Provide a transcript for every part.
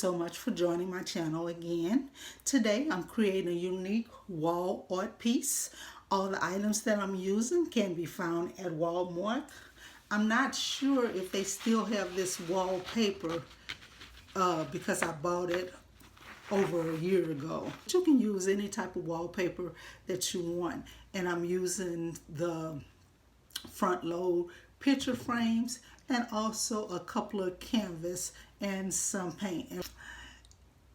so much for joining my channel again. Today I'm creating a unique wall art piece. All the items that I'm using can be found at Walmart. I'm not sure if they still have this wallpaper because I bought it over a year ago. You can use any type of wallpaper that you want, and I'm using the front load picture frames and also a couple of canvas and some paint.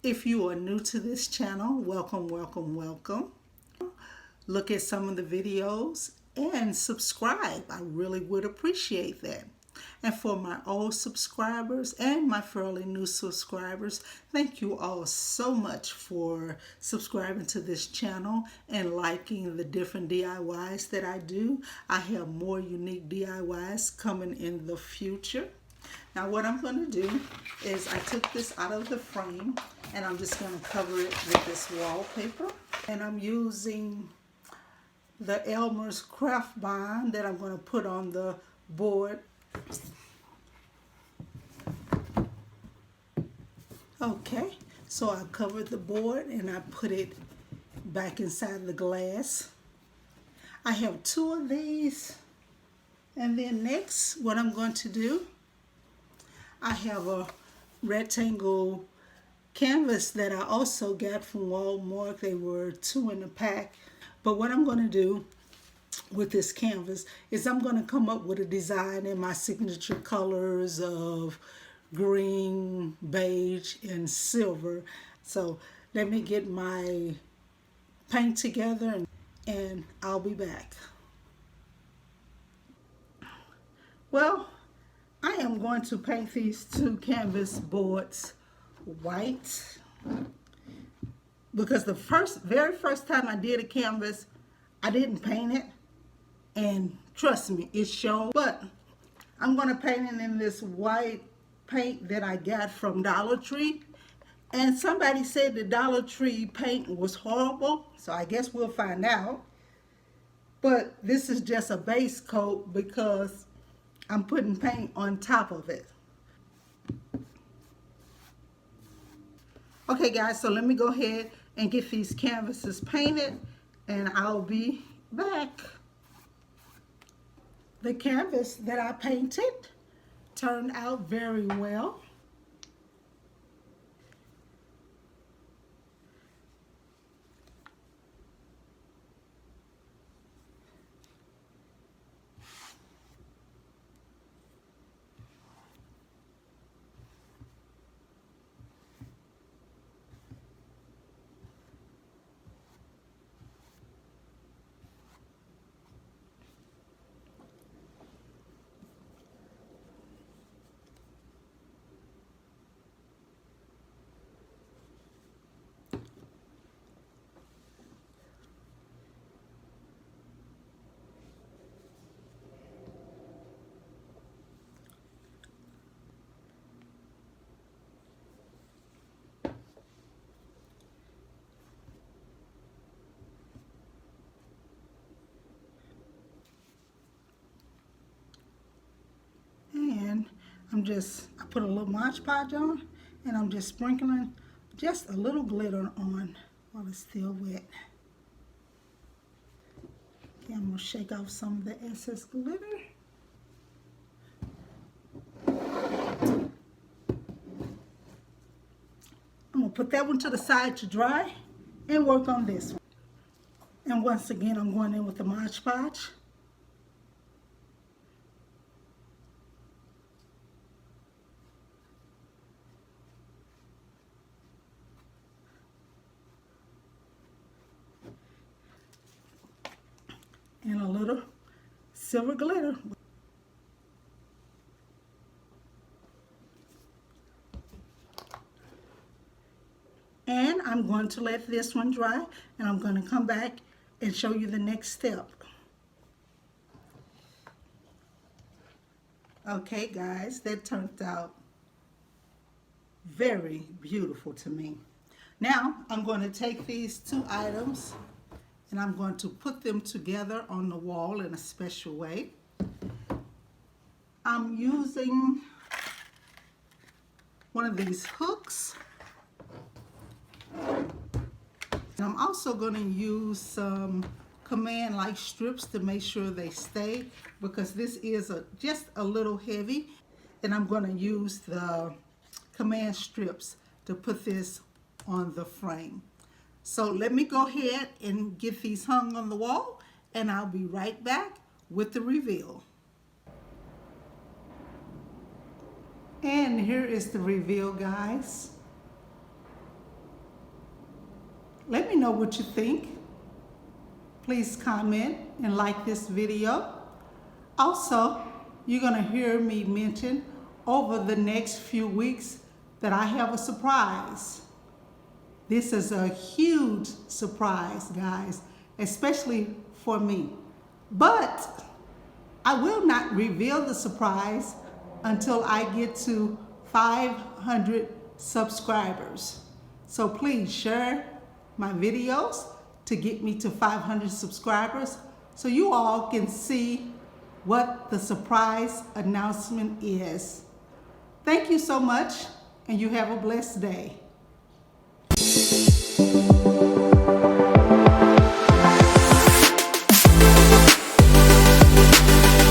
If you are new to this channel, welcome, welcome, welcome. Look at some of the videos and subscribe. I really would appreciate that. And for my old subscribers and my fairly new subscribers, thank you all so much for subscribing to this channel and liking the different DIYs that I do. I have more unique DIYs coming in the future. Now what I'm going to do is I took this out of the frame and I'm just going to cover it with this wallpaper. And I'm using the Elmer's craft bond that I'm going to put on the board. Okay, so I covered the board and I put it back inside the glass. I have two of these, and then next what I'm going to do, I have a rectangle canvas that I also got from Walmart. They were 2 in a pack. But what I'm going to do with this canvas is I'm going to come up with a design in my signature colors of green, beige, and silver. So let me get my paint together and I'll be back. Well, I am going to paint these 2 canvas boards white because the very first time I did a canvas, I didn't paint it, and trust me, it showed. But I'm going to paint it in this white paint that I got from Dollar Tree, and somebody said the Dollar Tree paint was horrible, so I guess we'll find out. But this is just a base coat because I'm putting paint on top of it. Okay guys, so let me go ahead and get these canvases painted and I'll be back. The canvas that I painted turned out very well. And I put a little Mod Podge on, and I'm just sprinkling just a little glitter on while it's still wet. Okay, I'm going to shake off some of the excess glitter. I'm going to put that one to the side to dry and work on this one. And once again, I'm going in with the Mod Podge. And a little silver glitter. And I'm going to let this one dry, and I'm going to come back and show you the next step. Okay guys, that turned out very beautiful to me. Now I'm going to take these 2 items and I'm going to put them together on the wall in a special way. I'm using one of these hooks And I'm also going to use some command-like strips to make sure they stay, because this is just a little heavy. And I'm going to use the command strips to put this on the frame. So let me go ahead and get these hung on the wall, and I'll be right back with the reveal. And here is the reveal, guys. Let me know what you think. Please comment and like this video. Also, you're going to hear me mention over the next few weeks that I have a surprise. This is a huge surprise, guys, especially for me. But I will not reveal the surprise until I get to 500 subscribers. So please share my videos to get me to 500 subscribers so you all can see what the surprise announcement is. Thank you so much, and you have a blessed day.